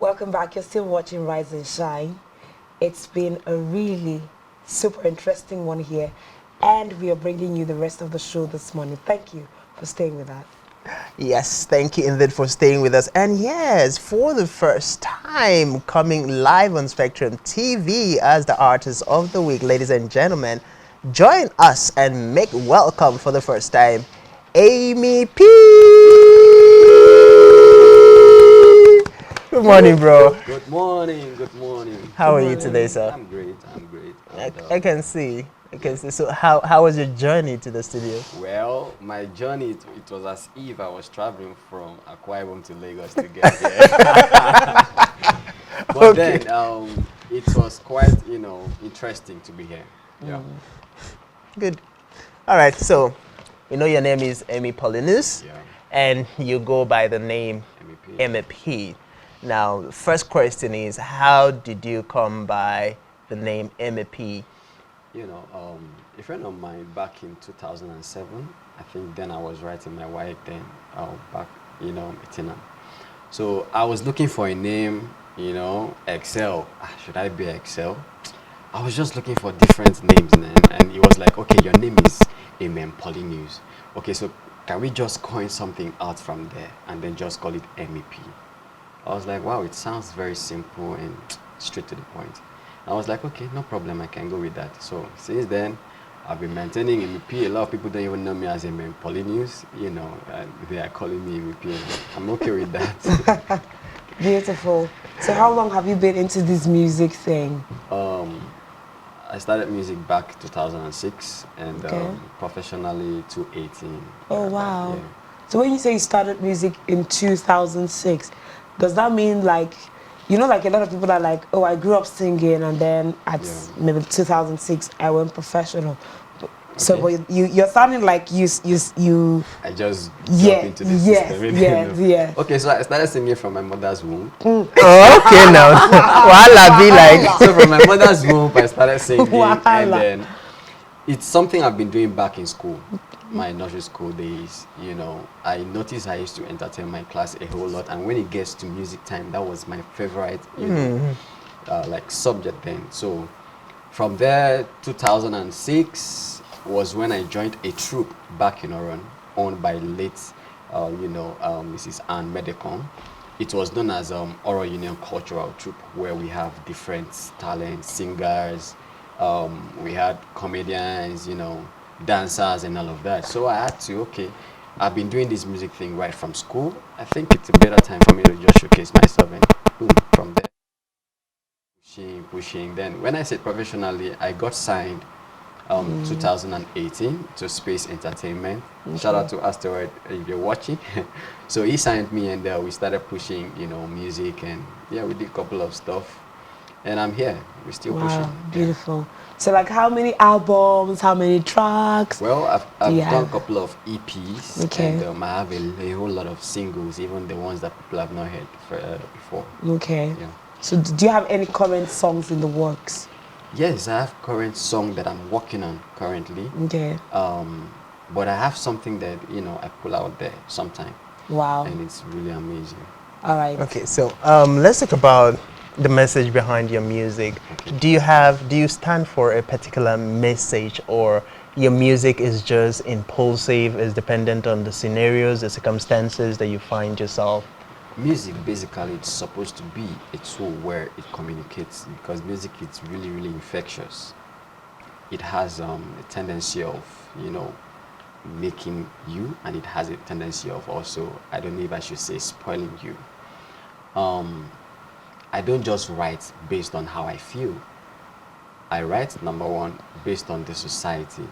Welcome back. You're still watching Rise and Shine. It's been a really super interesting one here, and we are bringing you the rest of the show this morning. Thank you for staying with us. Yes, thank you indeed for staying with us. And yes, for the first time coming live on Spectrum TV as the Artist of the Week, ladies and gentlemen, join us and make welcome for the first time, Amy P. Good morning, bro. Good morning, good morning. How are you today, sir? I'm great, I'm great. I can see. I can see. So how was your journey to the studio? Well, my journey, it was as if I was traveling from Akwa Ibom to Lagos to get here. But Okay. then it was quite, interesting to be here. Yeah. Good. All right. So, your name is Amy Paulinus, Yeah. and you go by the name MEP. MEP. Now, the first question is, how did you come by the name MEP? A friend of mine back in 2007, I think then I was writing my wife then, back, Etina. So I was looking for a name, Excel. Should I be Excel? I was just looking for different names, and he was like, okay, your name is Amen Polynews. Okay, so can we just coin something out from there and then just call it MEP? I was like, wow, it sounds very simple and straight to the point. I was like, okay, no problem, I can go with that. So since then, I've been maintaining MEP. A lot of people don't even know me as Amen Polynews, they are calling me MEP. I'm okay with that. Beautiful. So how long have you been into this music thing? I started music back 2006 and Okay. professionally 2018. Oh, wow. Yeah. So when you say you started music in 2006, does that mean like a lot of people are like, oh, I grew up singing and then at Yeah. maybe 2006 I went professional. So Okay. but you're sounding like you I just yeah, jump into the yes, system. yes, yes. Okay, so I started singing from my mother's womb. Oh, okay, now. Wahala be like. So from my mother's womb, I started singing, and Wahala. then it's something I've been doing back in school, my nursery school days. I noticed I used to entertain my class a whole lot, and when it gets to music time, that was my favorite, like subject then. So from there, 2006 was when I joined a troupe back in Oron, owned by late, Mrs. Anne Medecon. It was known as Oro Union Cultural Troupe, where we have different talents, singers, we had comedians, dancers and all of that. So I had to, okay, I've been doing this music thing right from school. I think it's a better time for me to just showcase myself, and boom, from there, pushing. Then when I said professionally, I got signed 2018 to Space Entertainment. Shout out to Asteroid if you're watching. So he signed me, and we started pushing, music, and yeah, we did a couple of stuff. And I'm here. We're still Wow, pushing. beautiful. So like how many albums, how many tracks? Well, I've you done have? a couple of EPs, Okay. and I have a whole lot of singles, even the ones that people have not heard before. Okay. Yeah. So do you have any current songs in the works? Yes, I have current song that I'm working on currently. Okay. But I have something that I pull out there sometime, Wow. and it's really amazing. All right. Okay, so let's talk about the message behind your music. Okay. Do you stand for a particular message, or your music is just impulsive, is dependent on the scenarios, the circumstances that you find yourself? Music basically it's supposed to be a tool where it communicates, because music is really really infectious. It has a tendency of making you, and it has a tendency of also, I don't know if I should say, spoiling you. I don't just write based on how I feel. I write, number one, based on the society.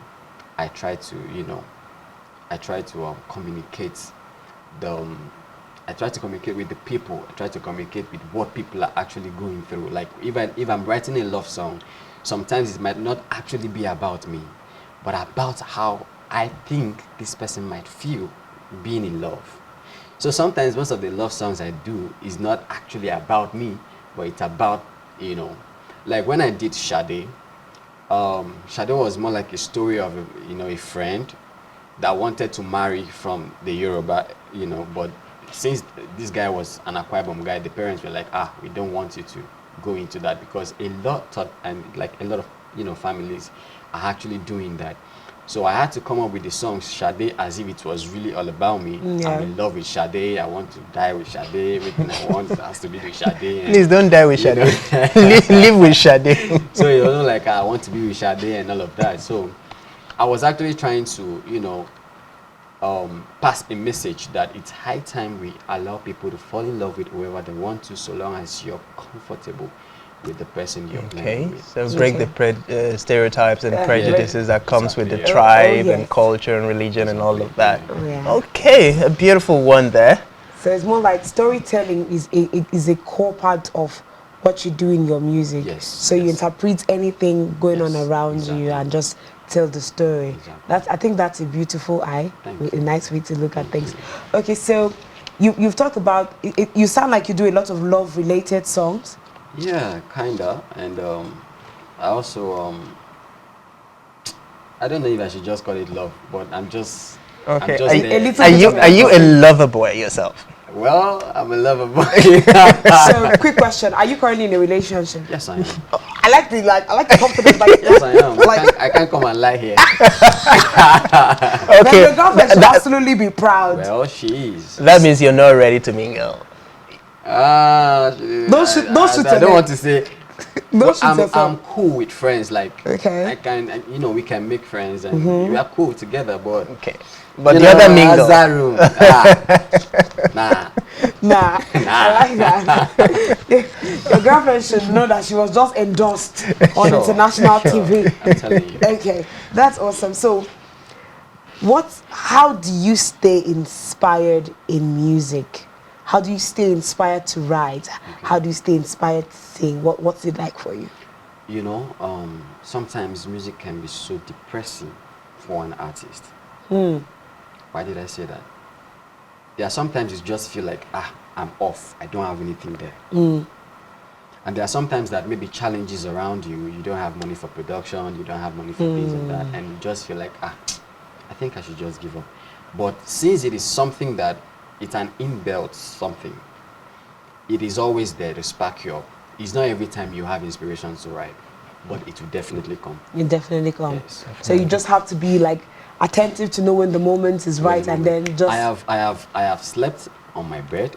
I try to communicate the I try to communicate with the people. I try to communicate with what people are actually going through. Like if I'm writing a love song, sometimes it might not actually be about me, but about how I think this person might feel being in love. So sometimes most of the love songs I do is not actually about me, but it's about, like when I did Sade, Sade was more like a story of a friend that wanted to marry from the Yoruba, but since this guy was an Akwa Ibom guy, the parents were like, we don't want you to go into that, because a lot of families are actually doing that. So I had to come up with the song Sade as if it was really all about me. Yeah. I'm in love with Sade. I want to die with Sade. Everything I want has to be with Sade. Please don't die with Sade. Live with Sade. So it wasn't like I want to be with Sade and all of that. So I was actually trying to, pass a message that it's high time we allow people to fall in love with whoever they want to, so long as you're comfortable with the person you're playing with. So break the stereotypes and prejudices that comes with the Exactly, tribe and culture and religion and all of that. Yeah. Okay, a beautiful one there. So it's more like storytelling is a core part of what you do in your music. Yes. So you interpret anything going on around exactly. you and just tell the story. Exactly. I think that's a beautiful eye, Thank a you. nice way to look at things. Okay, so you've talked about it, you sound like you do a lot of love related songs. Yeah, kinda. And I also I don't know if I should just call it love, but I'm just Okay. there. Are you a lover boy yourself? Well, I'm a lover boy. So quick question, are you currently in a relationship? Yes, I am. I like the confidence. Like, Yes, I am. I can't come and lie here. then Okay. your girlfriend should absolutely be proud. Well, she is. That means you're not ready to mingle. Don't shoot I don't want to say. Don't shoot I'm yourself. cool with friends. Like, Okay. I can, we can make friends and we are cool together. But Okay. But the other mingle. Room, nah. Nah, I like that. Your girlfriend should know that she was just endorsed on international TV. I'm telling you. Okay, that's awesome. So, how do you stay inspired in music? How do you stay inspired to write? How do you stay inspired to sing? What's it like for you? Sometimes music can be so depressing for an artist. Why did I say that? There are sometimes you just feel like, I'm off. I don't have anything there. And there are sometimes that maybe challenges around you. You don't have money for production. You don't have money for this and that. And you just feel like, I think I should just give up. But since it is something that it's an inbuilt something, it is always there to spark you up. It's not every time you have inspiration to write, but it will definitely come. It definitely comes. Yes. So you just have to be like attentive to know when the moment is right, and then just. I have slept on my bed.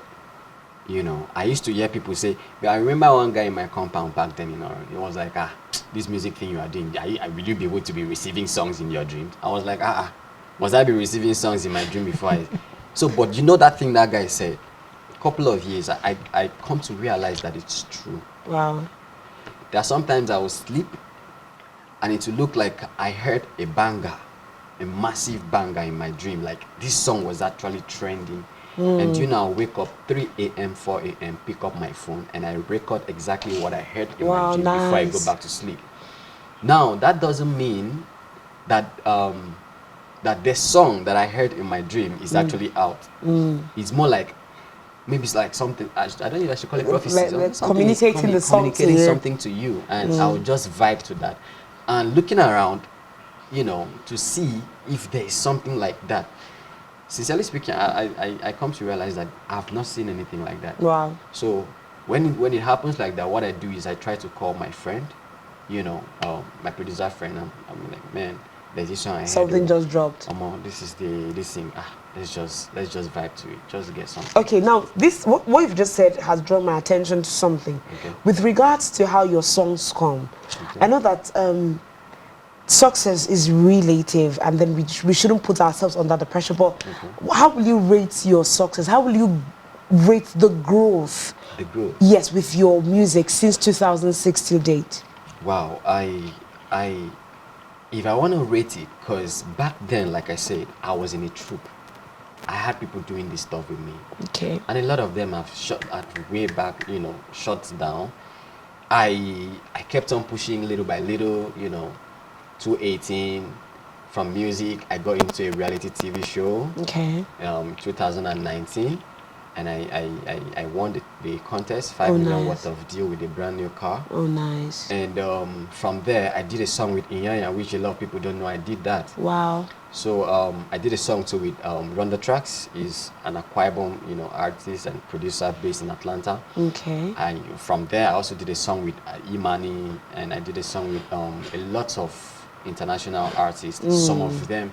I used to hear people say. I remember one guy in my compound back then. He was like, this music thing you are doing, will you be able to be receiving songs in your dreams? I was like, must I be receiving songs in my dream before I? So, but that thing that guy said. A couple of years, I come to realize that it's true. Wow. There are sometimes I will sleep, and it will look like I heard a banger. A massive banger in my dream, like this song was actually trending. And I'll wake up 3 a.m., 4 a.m., pick up my phone, and I record exactly what I heard in my dream before I go back to sleep. Now, that doesn't mean that that the song that I heard in my dream is actually out. It's more like, maybe it's like something, I don't know if I should call it prophecy. Like communicating communicating something to you, and I'll just vibe to that. And looking around, to see if there is something like that. Sincerely speaking, I come to realize that I've not seen anything like that. Wow. So when it happens like that, what I do is I try to call my friend, my producer friend. I'm like, man, there's this song I heard. Something just dropped. This is this thing. Let's just vibe to it. Just get something. Okay, now what you've just said has drawn my attention to something. Okay. With regards to how your songs come, I know that success is relative, and then we shouldn't put ourselves under the pressure. But how will you rate your success? How will you rate the growth? The growth. Yes, with your music since 2006 till date. Wow, if I want to rate it, because back then, like I said, I was in a troupe. I had people doing this stuff with me. Okay. And a lot of them have shut way back, shut down. I kept on pushing little by little, 2018. From music, I got into a reality TV show. Okay. 2019. and I won the contest, 5 million worth of deal with a brand new car. Oh, nice. And from there, I did a song with Inyanya, which a lot of people don't know I did that. Wow. So I did a song too with Run the Tracks. Is an Akwa Ibom, artist and producer based in Atlanta. Okay. And from there, I also did a song with Imani, and I did a song with a lot of international artists. Some of them,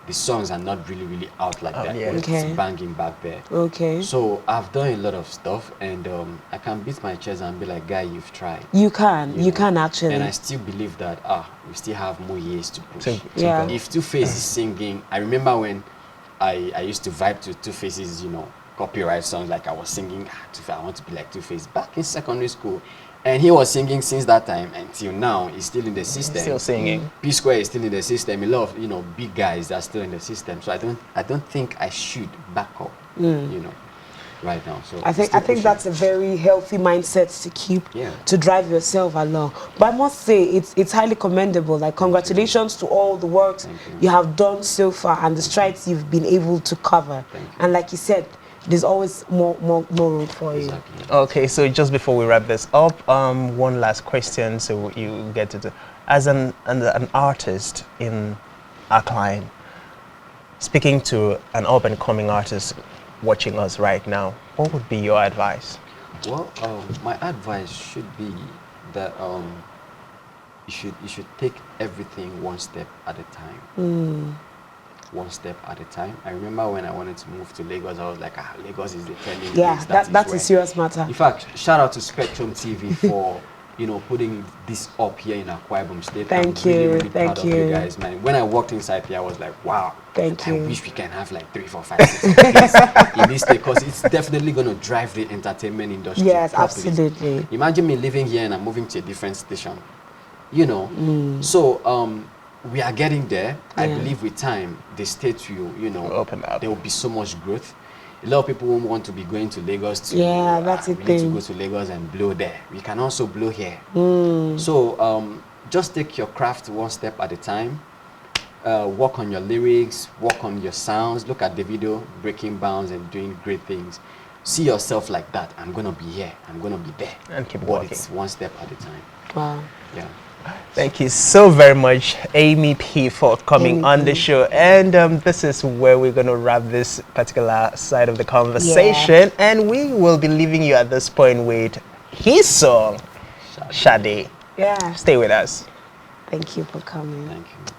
the songs are not really out like that, yeah. but Okay. it's banging back there. Okay. So I've done a lot of stuff, and I can beat my chest and be like, guy, you've tried. You can. You know? can actually. And I still believe that we still have more years to push. Yeah. If Two Face is singing, I remember when I used to vibe to Two Face's, copyright songs, like I was singing, I want to be like Two Face back in secondary school. And he was singing since that time until now. He's still in the system. Still singing. P Square is still in the system. A lot of big guys are still in the system. So I don't think I should back up. Right now. So I think that's a very healthy mindset to keep, to drive yourself along. But I must say it's highly commendable. Like, congratulations to all the works you have done so far and the strides you've been able to cover. And like you said, there's always more room for you. Okay, so just before we wrap this up, one last question, so you get to as an artist in Akline, speaking to an up and coming artist watching us right now, what would be your advice? Well, my advice should be that you should take everything one step at a time. One step at a time. I remember when I wanted to move to Lagos, I was like, Lagos is the trending place. That's a serious matter. In fact, shout out to SpectrumTv for putting this up here in Akwa Ibom State. Thank I'm you. really Thank proud you. of you guys, man. When I walked inside here, I was like, wow. Thank you. I wish we can have like 3, 4, 5, 6 in this state, because it's definitely going to drive the entertainment industry. Yes, properly. absolutely. Imagine me living here and I'm moving to a different station. So we are getting there. I believe with time, the state will, open up. There will be so much growth. A lot of people won't want to be going to Lagos to. That's it. We need to go to Lagos and blow there. We can also blow here. So just take your craft one step at a time. Work on your lyrics, work on your sounds. Look at the video, breaking bounds and doing great things. See yourself like that. I'm gonna be here. I'm gonna be there. And keep but working. It's one step at a time. Wow. Yeah. Thank you so very much, Amy P, for coming on the show. And this is where we're going to wrap this particular side of the conversation. And we will be leaving you at this point with his song, Shade. Yeah. Stay with us. Thank you for coming. Thank you.